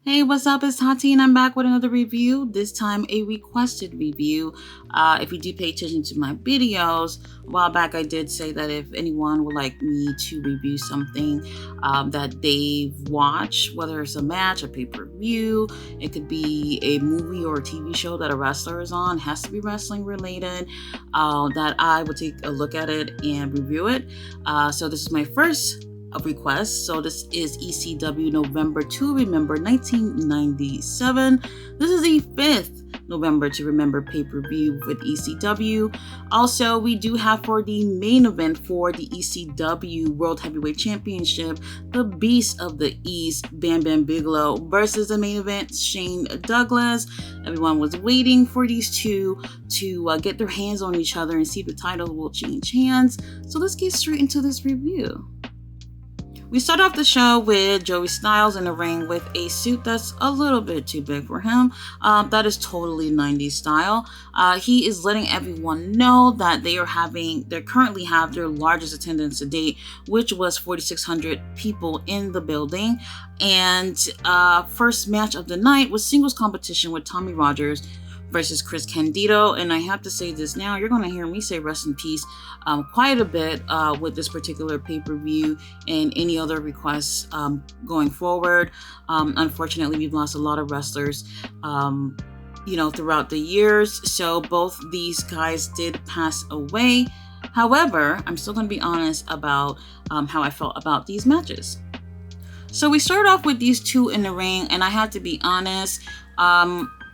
Hey, what's up? It's Tati, and I'm back with another review. This time, a requested review. If you do pay attention to my videos, a while back I did say that if anyone would like me to review something that they've watched, whether it's a match, a pay-per-view, it could be a movie or a TV show that a wrestler is on, it has to be wrestling related, that I would take a look at it and review it. So this is my first of requests. So this is ECW November to Remember 1997. This is the 5th November to Remember pay-per-view with ECW. Also, we do have for the main event for the ECW World Heavyweight Championship, the Beast of the East, Bam Bam Bigelow versus the main event, Shane Douglas. Everyone was waiting for these two to get their hands on each other and see if the title will change hands. So let's get straight into this review. We start off the show with Joey Styles in the ring with a suit that's a little bit too big for him. That is totally 90s style. He is letting everyone know that they currently have their largest attendance to date, which was 4,600 people in the building. And first match of the night was singles competition with Tommy Rogers versus Chris Candido. And I have to say this now, you're going to hear me say rest in peace quite a bit with this particular pay-per-view and any other requests going forward. Unfortunately, we've lost a lot of wrestlers throughout the years. So both these guys did pass away. However, I'm still going to be honest about how I felt about these matches. So we started off with these two in the ring, and I have to be honest,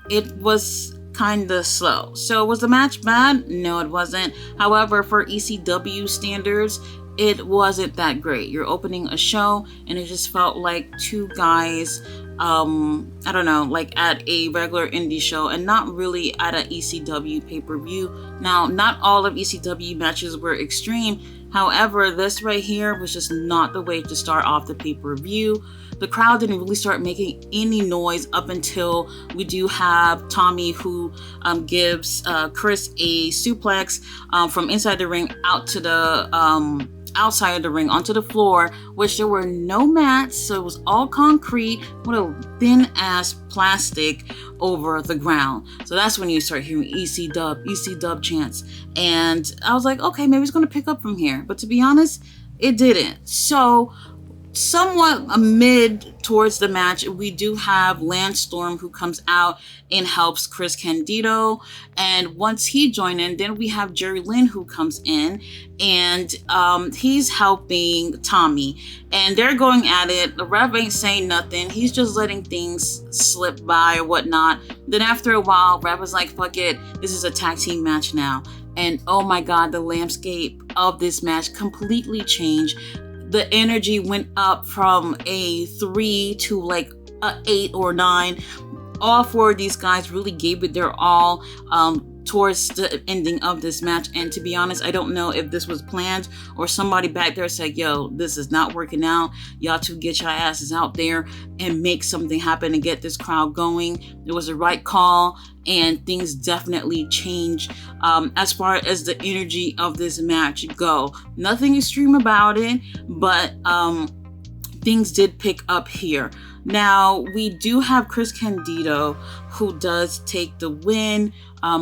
it was kind of slow. So was the match bad? No, it wasn't. However, for ECW standards, it wasn't that great. You're opening a show and it just felt like two guys, like at a regular indie show and not really at an ECW pay-per-view. Now, not all of ECW matches were extreme. However, this right here was just not the way to start off the pay-per-view. The crowd didn't really start making any noise up until we do have Tommy, who gives Chris a suplex from inside the ring out to the outside of the ring onto the floor, which there were no mats, so it was all concrete with a thin ass plastic over the ground. So that's when you start hearing EC dub chants, and I was like, okay, maybe it's gonna pick up from here. But to be honest, it didn't. So somewhat amid towards the match, we do have Lance Storm, who comes out and helps Chris Candido, and once he joined in, then we have Jerry Lynn, who comes in, and he's helping Tommy, and they're going at it. The ref ain't saying nothing, he's just letting things slip by or whatnot. Then after a while, ref was like, fuck it, this is a tag team match now. And oh my god, the landscape of this match completely changed. The energy went up from a 3 to like a 8 or 9. All four of these guys really gave it their all towards the ending of this match. And to be honest, I don't know if this was planned or somebody back there said, yo, this is not working out. Y'all two get your asses out there and make something happen and get this crowd going. It was the right call, and things definitely changed as far as the energy of this match go. Nothing extreme about it, but things did pick up here. Now, we do have Chris Candido, who does take the win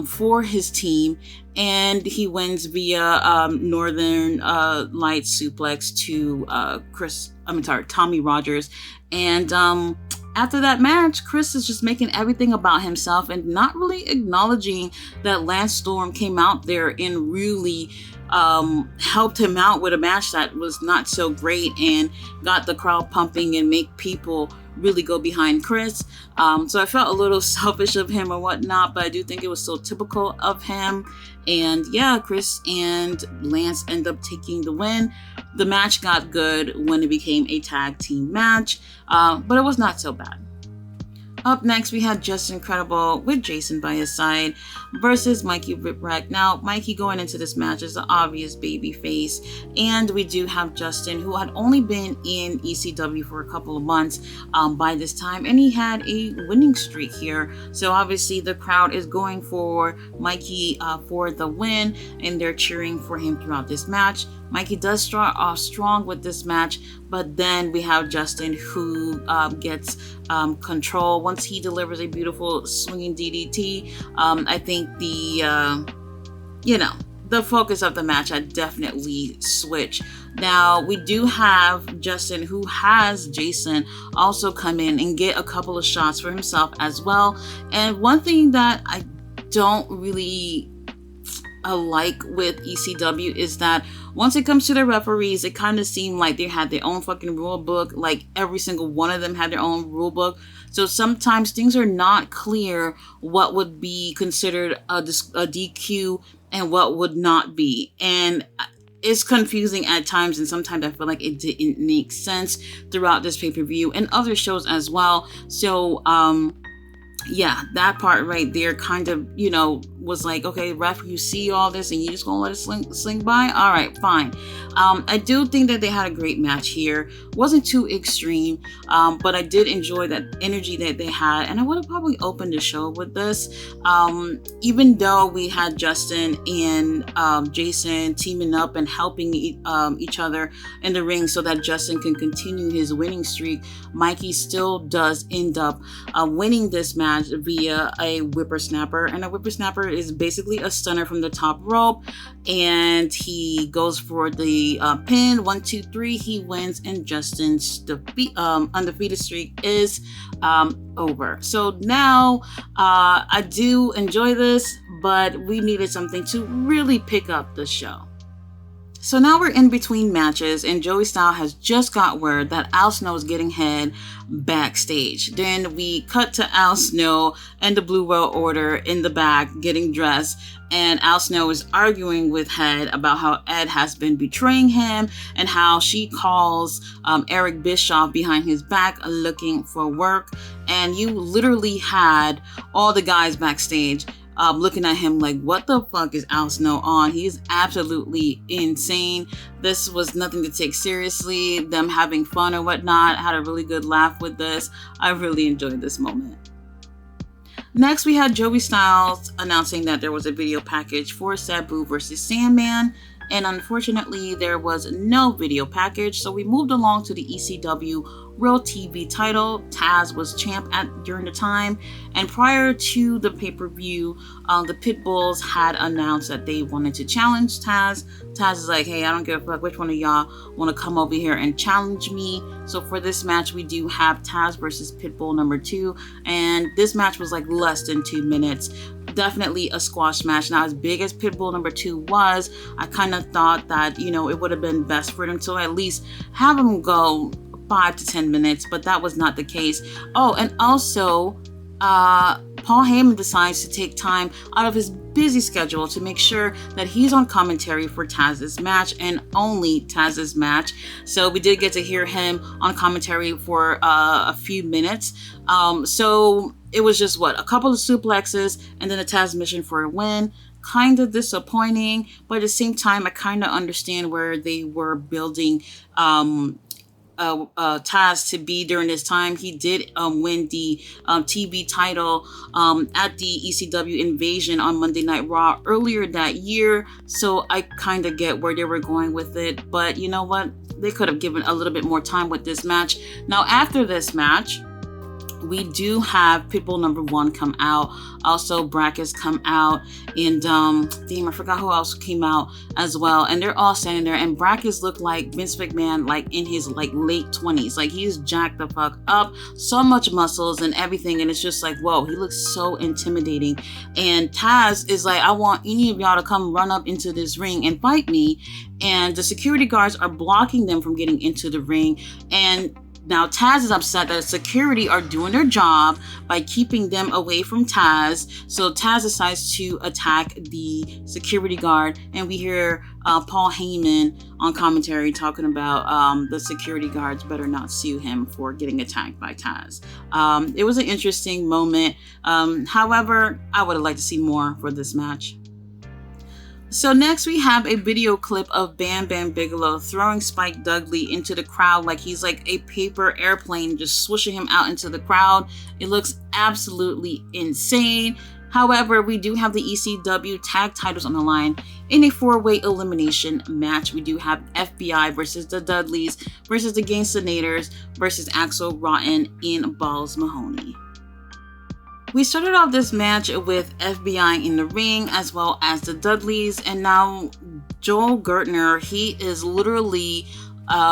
for his team, and he wins via Northern Light suplex to Tommy Rogers. And after that match, Chris is just making everything about himself and not really acknowledging that Lance Storm came out there and really helped him out with a match that was not so great and got the crowd pumping and make people really go behind Chris. So I felt a little selfish of him or whatnot, but I do think it was still typical of him. And yeah, Chris and Lance end up taking the win. The match got good when it became a tag team match, but it was not so bad. Up next, we had Just Incredible with Jason by his side. versus Mikey Whipwreck. Now, Mikey going into this match is an obvious baby face, and we do have Justin, who had only been in ECW for a couple of months by this time, and he had a winning streak here. So obviously the crowd is going for Mikey for the win, and they're cheering for him throughout this match. Mikey does start off strong with this match, but then we have Justin, who gets control once he delivers a beautiful swinging DDT. I think the focus of the match had definitely switched. Now, we do have Justin, who has Jason also come in and get a couple of shots for himself as well. And one thing that I don't really like with ECW is that once it comes to the referees, it kind of seemed like they had their own fucking rule book. Like every single one of them had their own rule book. So sometimes things are not clear what would be considered a DQ and what would not be. And it's confusing at times, and sometimes I feel like it didn't make sense throughout this pay-per-view and other shows as well. So yeah, that part right there kind of, was like, okay, ref, you see all this and you just gonna let it sling by? All right, fine. I do think that they had a great match here. Wasn't too extreme, but I did enjoy that energy that they had, and I would have probably opened the show with this. Even though we had Justin and Jason teaming up and helping each other in the ring so that Justin can continue his winning streak, Mikey still does end up winning this match via a whippersnapper. And a whippersnapper is basically a stunner from the top rope, and he goes for the pin. 1, 2, 3, he wins, and Justin's undefeated streak is over. So now I do enjoy this, but we needed something to really pick up the show. So now we're in between matches, and Joey Styles has just got word that Al Snow is getting head backstage. Then we cut to Al Snow and the Blue World Order in the back getting dressed, and Al Snow is arguing with Head about how Ed has been betraying him and how she calls Eric Bischoff behind his back looking for work. And you literally had all the guys backstage looking at him like, what the fuck is Al Snow on? He is absolutely insane. This was nothing to take seriously. Them having fun or whatnot. Had a really good laugh with this. I really enjoyed this moment. Next, we had Joey Styles announcing that there was a video package for Sabu versus Sandman. And unfortunately, there was no video package. So we moved along to the ECW World TV title. Taz was champ during the time, and prior to the pay-per-view, the Pitbulls had announced that they wanted to challenge Taz. Taz is like, hey, I don't give a fuck which one of y'all want to come over here and challenge me. So for this match, we do have Taz versus Pitbull number 2, and this match was like less than 2 minutes. Definitely a squash match. Now, as big as Pitbull number 2 was, I kind of thought that, it would have been best for them to at least have him go 5 to 10 minutes, but that was not the case. Oh, and also, Paul Heyman decides to take time out of his busy schedule to make sure that he's on commentary for Taz's match, and only Taz's match. So we did get to hear him on commentary for a few minutes. So it was just a couple of suplexes and then a Taz mission for a win. Kind of disappointing, but at the same time, I kind of understand where they were building Taz to be during this time. He did win the TV title at the ECW Invasion on Monday Night Raw earlier that year, so I kind of get where they were going with it, but you know what? They could have given a little bit more time with this match. Now, after this match, we do have Pitbull number 1 come out. Also, Brackets come out, and I forgot who else came out as well. And they're all standing there, and Brackets look like Vince McMahon, like in his late 20s. Like, he's jacked the fuck up, so much muscles and everything, and it's just like, whoa, he looks so intimidating. And Taz is like, I want any of y'all to come run up into this ring and fight me. And the security guards are blocking them from getting into the ring, and Now, Taz is upset that security are doing their job by keeping them away from Taz. So Taz decides to attack the security guard, and we hear Paul Heyman on commentary talking about the security guards better not sue him for getting attacked by Taz. It was an interesting moment. However, I would have liked to see more for this match. So next we have a video clip of Bam Bam Bigelow throwing Spike Dudley into the crowd like he's like a paper airplane, just swooshing him out into the crowd. It looks absolutely insane. However, we do have the ECW tag titles on the line in a 4-way elimination match. We do have FBI versus the Dudleys versus the Gangstanators versus Axel Rotten and Balls Mahoney. We started off this match with FBI in the ring as well as the Dudleys, and now Joel Gertner, he is literally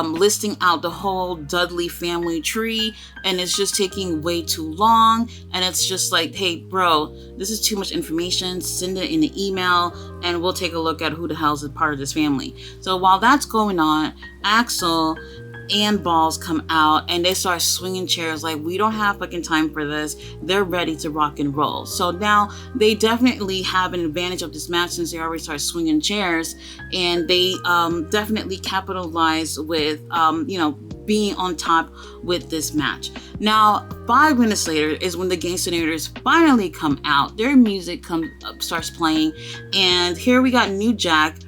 listing out the whole Dudley family tree, and it's just taking way too long, and it's just like, hey bro, this is too much information, send it in an email and we'll take a look at who the hell is a part of this family. So while that's going on, Axel and Balls come out and they start swinging chairs like, we don't have fucking time for this. They're ready to rock and roll. So now they definitely have an advantage of this match since they already start swinging chairs, and they definitely capitalize with being on top with this match. Now 5 minutes later is when the Gangstanators finally come out. Their music starts playing, and here we got New Jack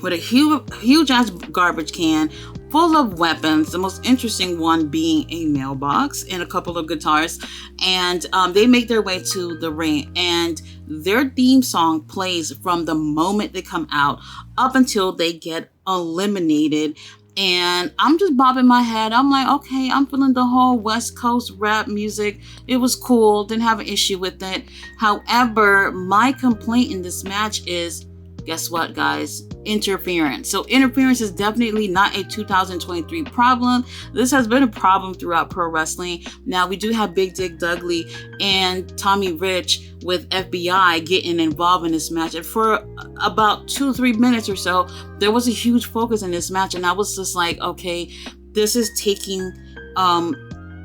with a huge ass garbage can full of weapons, the most interesting one being a mailbox and a couple of guitars, and they make their way to the ring, and their theme song plays from the moment they come out up until they get eliminated. And I'm just bobbing my head. I'm like, okay, I'm feeling the whole West Coast rap music. It was cool, didn't have an issue with it. However, my complaint in this match is, guess what, guys? Interference. So interference is definitely not a 2023 problem. This has been a problem throughout pro wrestling. Now we do have Big Dick Dudley and Tommy Rich with FBI getting involved in this match, and for about 2-3 minutes or so there was a huge focus in this match, and I was just like, okay, this is taking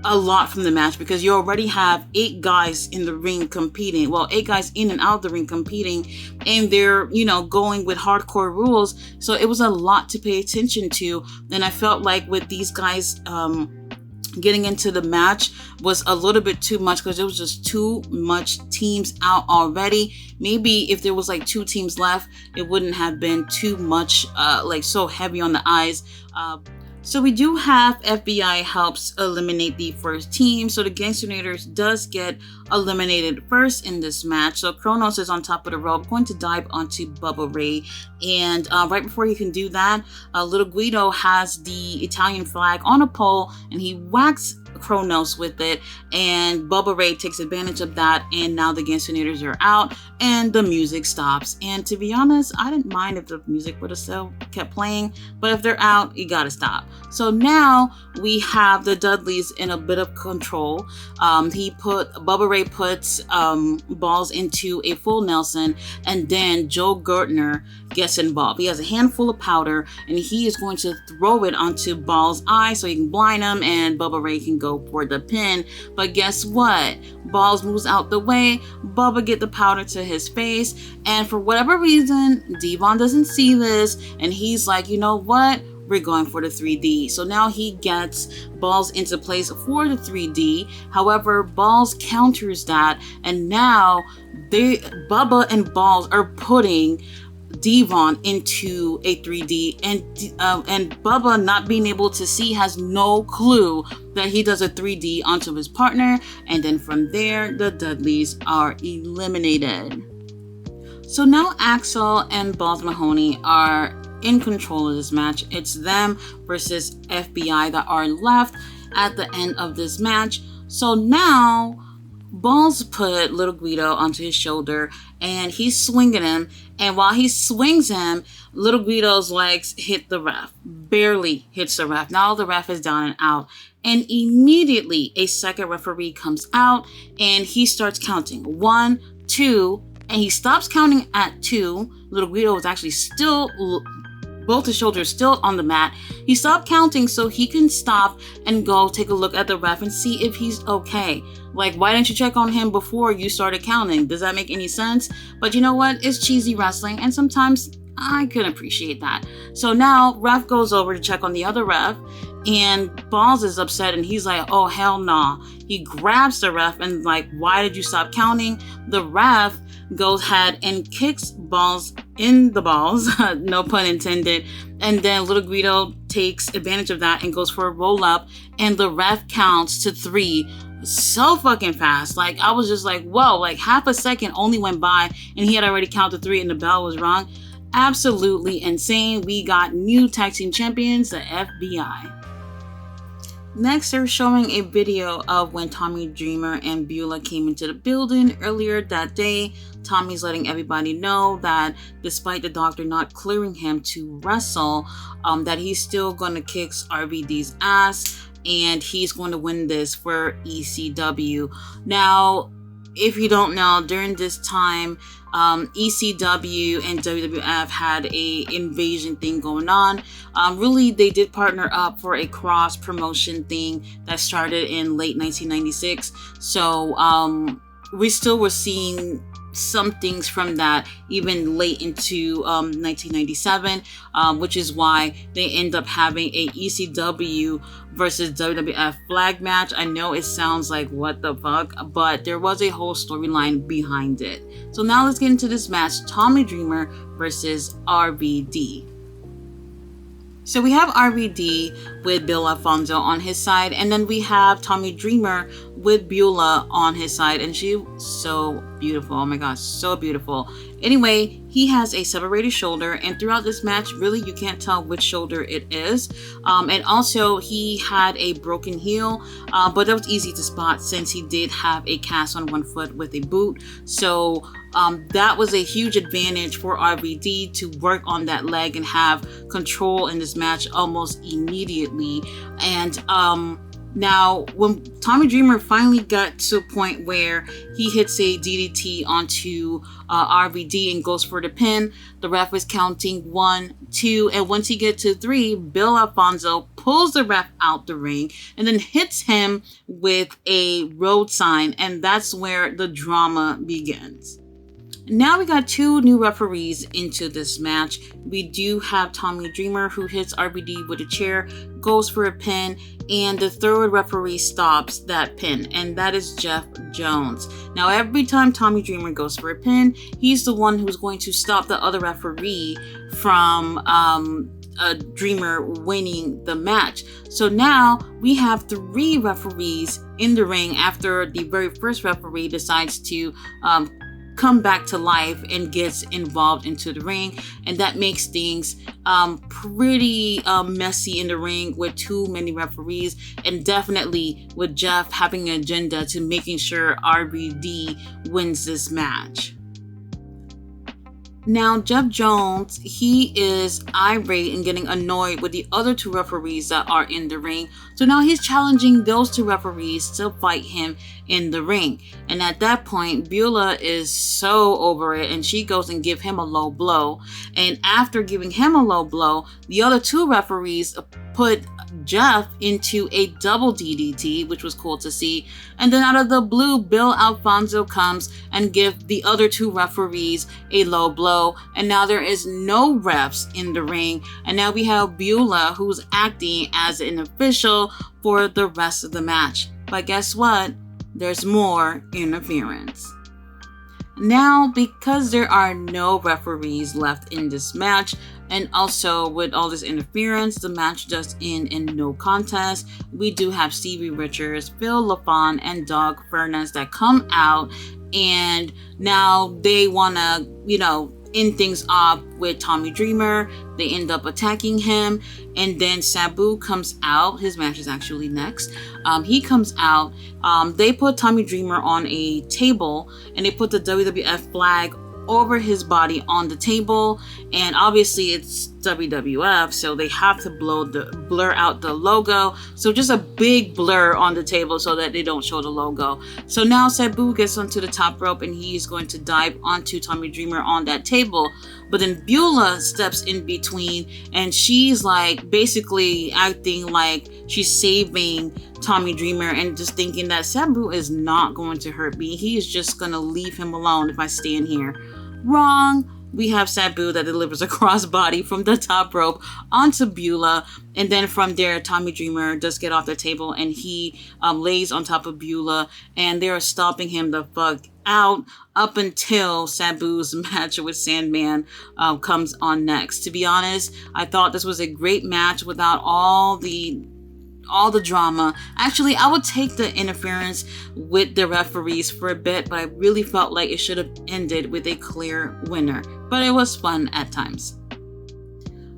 a lot from the match, because you already have 8 guys in the ring competing. Well, 8 guys in and out of the ring competing, and they're, going with hardcore rules. So it was a lot to pay attention to. And I felt like with these guys getting into the match was a little bit too much, because there was just too much teams out already. Maybe if there was like 2 teams left, it wouldn't have been too much so heavy on the eyes. So we do have FBI helps eliminate the first team. So the Gangstanators does get eliminated first in this match. So Kronos is on top of the rope, going to dive onto Bubba Ray. And right before he can do that, Little Guido has the Italian flag on a pole, and he whacks Kronos with it, and Bubba Ray takes advantage of that, and now the Gangstanators are out and the music stops. And to be honest, I didn't mind if the music would have still kept playing, but if they're out, you gotta stop. So now we have the Dudleys in a bit of control. Bubba Ray puts Balls into a full Nelson, and then Joe Gertner gets involved. He has a handful of powder, and he is going to throw it onto Balls' eye so he can blind him, and Bubba Ray can go for the pin. But guess what? Balls moves out the way, Bubba get the powder to his face, and for whatever reason, Devon doesn't see this, and he's like, you know what? We're going for the 3D. So now he gets Balls into place for the 3D. However, Balls counters that, and now Bubba and Balls are putting Devon into a 3D, and Bubba, not being able to see, has no clue that he does a 3D onto his partner, and then from there the Dudleys are eliminated. So now Axel and Balls Mahoney are in control of this match. It's them versus FBI that are left at the end of this match. So now Balls put Little Guido onto his shoulder, and he's swinging him, and while he swings him, Little Guido's legs hit the ref, barely hits the ref. Now the ref is down and out, and immediately a second referee comes out, and he starts counting 1, 2, and he stops counting at 2. Little Guido was actually still both his shoulders still on the mat. He stopped counting so he can stop and go take a look at the ref and see if he's okay. Like, why didn't you check on him before you started counting? Does that make any sense? But you know what? It's cheesy wrestling, and sometimes I can appreciate that. So now ref goes over to check on the other ref, and Balls is upset, and he's like, oh, hell nah. He grabs the ref and like, why did you stop counting? The ref goes ahead and kicks Balls in the balls, no pun intended. And then Little Guido takes advantage of that and goes for a roll up, and the ref counts to 3 so fucking fast. Like, I was just like, whoa, like half a second only went by and he had already counted 3 and the bell was rung. Absolutely insane. We got new tag team champions, the FBI. Next, they're showing a video of when Tommy Dreamer and Beulah came into the building earlier that day. Tommy's letting everybody know that despite the doctor not clearing him to wrestle, that he's still going to kick RVD's ass and he's going to win this for ECW. Now, if you don't know, during this time, ECW and WWF had a invasion thing going on. Really, they did partner up for a cross promotion thing that started in late 1996. So we still were seeing some things from that even late into 1997, which is why they end up having a ECW versus WWF flag match. I know it sounds like what the fuck, but there was a whole storyline behind it. So now let's get into this match, Tommy Dreamer versus RVD. So we have RVD with Bill Alfonso on his side, and then we have Tommy Dreamer with Beulah on his side, and she's so beautiful. Oh my gosh, so beautiful. Anyway, he has a separated shoulder, and throughout this match, really you can't tell which shoulder it is. And also he had a broken heel, but that was easy to spot since he did have a cast on one foot with a boot. So that was a huge advantage for RVD to work on that leg and have control in this match almost immediately. And now, when Tommy Dreamer finally got to a point where he hits a DDT onto RVD and goes for the pin, the ref is counting 1, 2, and once he gets to 3, Bill Alfonso pulls the ref out the ring and then hits him with a road sign, and that's where the drama begins. Now we got 2 new referees into this match. We do have Tommy Dreamer, who hits RVD with a chair, goes for a pin, and the third referee stops that pin, and that is Jeff Jones. Now every time Tommy Dreamer goes for a pin, he's the one who's going to stop the other referee from Dreamer winning the match. So now we have 3 referees in the ring after the very first referee decides to come back to life and gets involved into the ring, and that makes things pretty messy in the ring with too many referees, and definitely with Jeff having an agenda to making sure RVD wins this match. Now, Jeff Jones, he is irate and getting annoyed with the other 2 referees that are in the ring. So now he's challenging those 2 referees to fight him in the ring. And at that point, Beulah is so over it, and she goes and gives him a low blow. And after giving him a low blow, the other 2 referees put Jeff into a double DDT, which was cool to see. And then out of the blue, Bill Alfonso comes and gives the other 2 referees a low blow. And now there is no refs in the ring. And now we have Beulah, who's acting as an official for the rest of the match. But guess what? There's more interference. Now, because there are no referees left in this match, and also with all this interference, the match does end in no contest. We do have Stevie Richards, Phil LaFon, and Doug Furness that come out, and now they want to, end things off with Tommy Dreamer. They end up attacking him, and then Sabu comes out. His match is actually next. He comes out. They put Tommy Dreamer on a table, and they put the WWF flag over his body on the table, and obviously it's WWF, so they have to blur out the logo, so just a big blur on the table so that they don't show the logo. So now Sabu gets onto the top rope and he's going to dive onto Tommy Dreamer on that table, but then Beulah steps in between and she's like basically acting like she's saving Tommy Dreamer and just thinking that Sabu is not going to hurt me. He is just going to leave him alone if I stand here. Wrong. We have Sabu that delivers a crossbody from the top rope onto Beulah, and then from there Tommy Dreamer does get off the table and he lays on top of Beulah, and they're stomping him the fuck out up until Sabu's match with Sandman comes on next. To be honest, I thought this was a great match without all the drama. Actually, I would take the interference with the referees for a bit, but I really felt like it should have ended with a clear winner. But it was fun at times.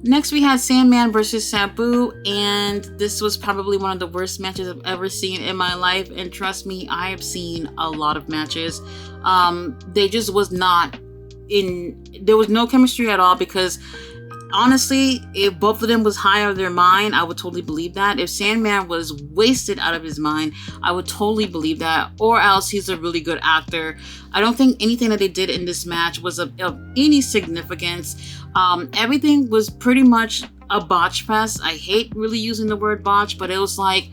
Next, we had Sandman versus Sabu, and this was probably one of the worst matches I've ever seen in my life. And trust me, I have seen a lot of matches. They just was not in. There was no chemistry at all because, honestly, if both of them was high out of their mind, I would totally believe that. If Sandman was wasted out of his mind, I would totally believe that. Or else he's a really good actor. I don't think anything that they did in this match was of any significance. Everything was pretty much a botch fest. I hate really using the word botch, but it was like,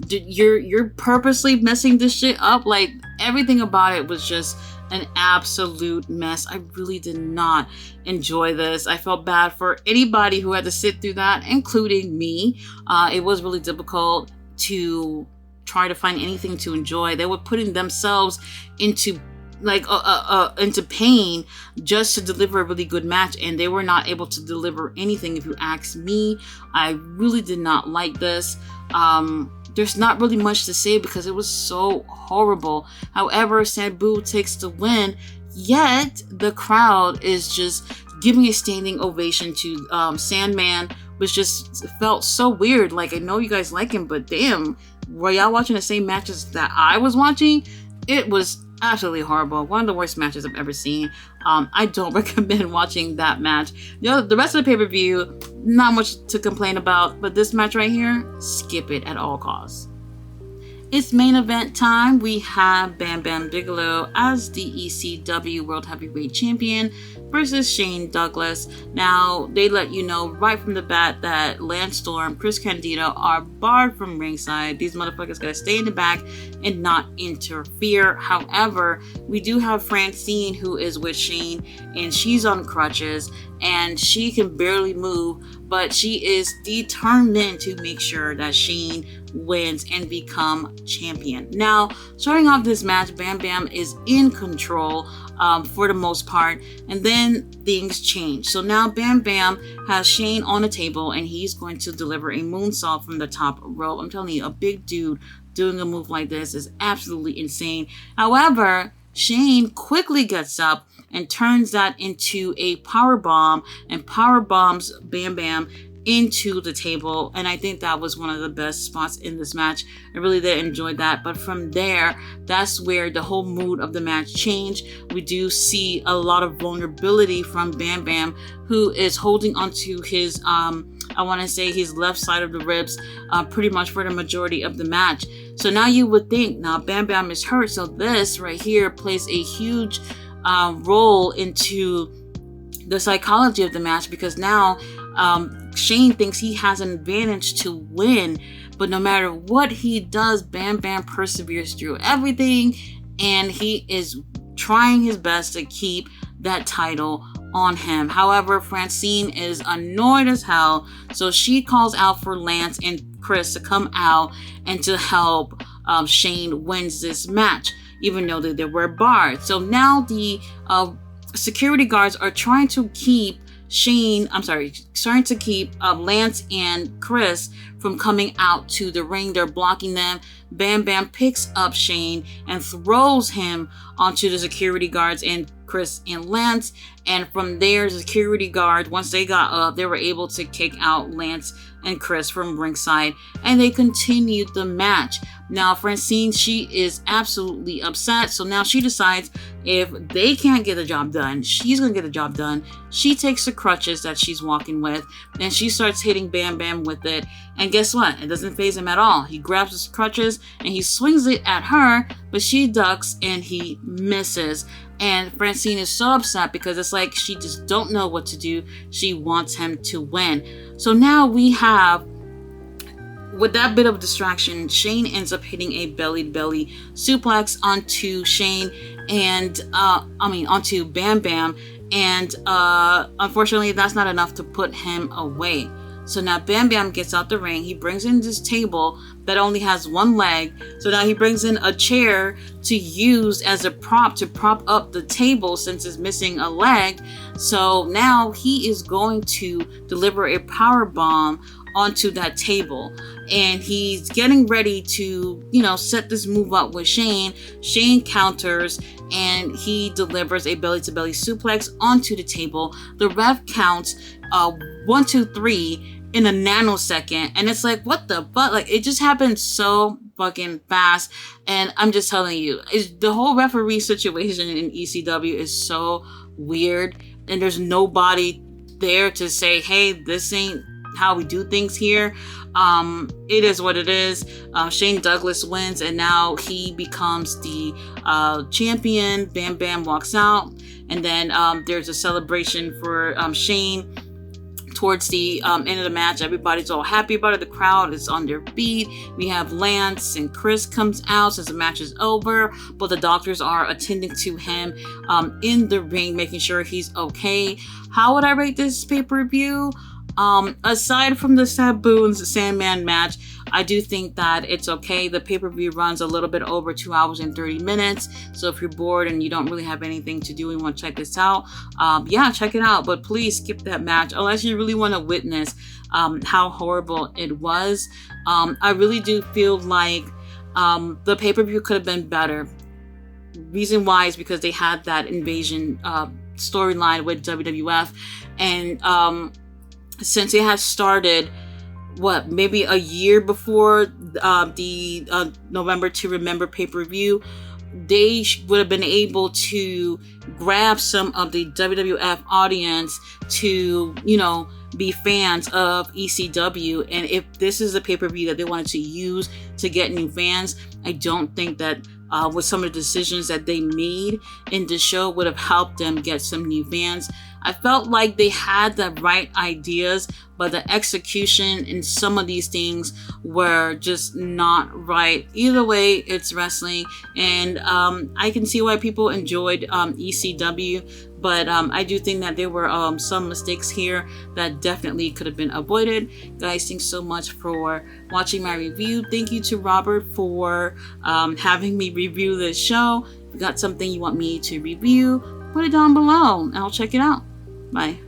you're purposely messing this shit up. Like, everything about it was just an absolute mess. I really did not enjoy this. I felt bad for anybody who had to sit through that, including me. It was really difficult to try to find anything to enjoy. They were putting themselves into into pain just to deliver a really good match, and they were not able to deliver anything. If you ask me, I really did not like this. There's not really much to say because it was so horrible. However, Sabu takes the win, yet the crowd is just giving a standing ovation to Sandman, which just felt so weird. Like, I know you guys like him, but damn, were y'all watching the same matches that I was watching? It was absolutely horrible. One of the worst matches I've ever seen. I don't recommend watching that match. The rest of the pay-per-view, not much to complain about, but this match right here, skip it at all costs. It's main event time. We have Bam Bam Bigelow as the ECW World Heavyweight Champion versus Shane Douglas. Now, they let you know right from the bat that Lance Storm, Chris Candido are barred from ringside. These motherfuckers gotta stay in the back and not interfere. However, we do have Francine, who is with Shane, and she's on crutches and she can barely move, but she is determined to make sure that Shane wins and become champion. Now, starting off this match, Bam Bam is in control for the most part, and then things change. So now Bam Bam has Shane on the table and he's going to deliver a moonsault from the top rope. I'm telling you, a big dude doing a move like this is absolutely insane. However, Shane quickly gets up and turns that into a power bomb and power bombs Bam Bam into the table, and I think that was one of the best spots in this match. I really did enjoy that. But from there, that's where the whole mood of the match changed. We do see a lot of vulnerability from Bam Bam, who is holding onto his I want to say his left side of the ribs pretty much for the majority of the match. So now you would think, now Bam Bam is hurt, so this right here plays a huge role into the psychology of the match, because now Shane thinks he has an advantage to win, but no matter what he does, Bam Bam perseveres through everything, and he is trying his best to keep that title on him. However, Francine is annoyed as hell, so she calls out for Lance and Chris to come out and to help Shane wins this match, even though they were barred. So now the security guards are trying to keep Lance and Chris from coming out to the ring. They're blocking them. Bam Bam picks up Shane and throws him onto the security guards and Chris and Lance. And from there, the security guard, once they got up, they were able to kick out Lance and Chris from ringside, and they continued the match. Now, Francine, she is absolutely upset. So now she decides if they can't get the job done, she's going to get the job done. She takes the crutches that she's walking with and she starts hitting Bam Bam with it. And guess what? It doesn't faze him at all. He grabs his crutches and he swings it at her, but she ducks and he misses. And Francine is so upset because it's like she just don't know what to do. She wants him to win. So now we have, with that bit of distraction, Shane ends up hitting a belly-to-belly suplex onto Shane and onto Bam Bam, and unfortunately that's not enough to put him away. So now Bam Bam gets out the ring. He brings in this table that only has one leg. So now he brings in a chair to use as a prop to prop up the table since it's missing a leg. So now he is going to deliver a power bomb onto that table, and he's getting ready to, set this move up with Shane. Shane counters and he delivers a belly-to-belly suplex onto the table. The ref counts 1, 2, 3 in a nanosecond, and it's like, what the fuck? Like, it just happened so fucking fast. And I'm just telling you, the whole referee situation in ECW is so weird, and there's nobody there to say, hey, this ain't how we do things here. It is what it is. Shane Douglas wins, and now he becomes the champion. Bam Bam walks out, and then there's a celebration for Shane. Towards the end of the match, everybody's all happy about it. The crowd is on their feet. We have Lance and Chris comes out since the match is over, but the doctors are attending to him in the ring, making sure he's okay. How would I rate this pay-per-view? Aside from the Sabu and the Sandman match, I do think that it's okay. The pay-per-view runs a little bit over 2 hours and 30 minutes. So if you're bored and you don't really have anything to do and want to check this out, check it out. But please skip that match unless you really want to witness how horrible it was. I really do feel like the pay-per-view could have been better. Reason why is because they had that invasion storyline with WWF, and since it has started, maybe a year before the November to Remember pay-per-view, they would have been able to grab some of the WWF audience to, be fans of ECW. And if this is a pay-per-view that they wanted to use to get new fans, I don't think that with some of the decisions that they made in the show would have helped them get some new fans. I felt like they had the right ideas, but the execution in some of these things were just not right. Either way, it's wrestling, and I can see why people enjoyed ECW, but I do think that there were some mistakes here that definitely could have been avoided. Guys, thanks so much for watching my review. Thank you to Robert for having me review this show. If you got something you want me to review, put it down below and I'll check it out. Bye.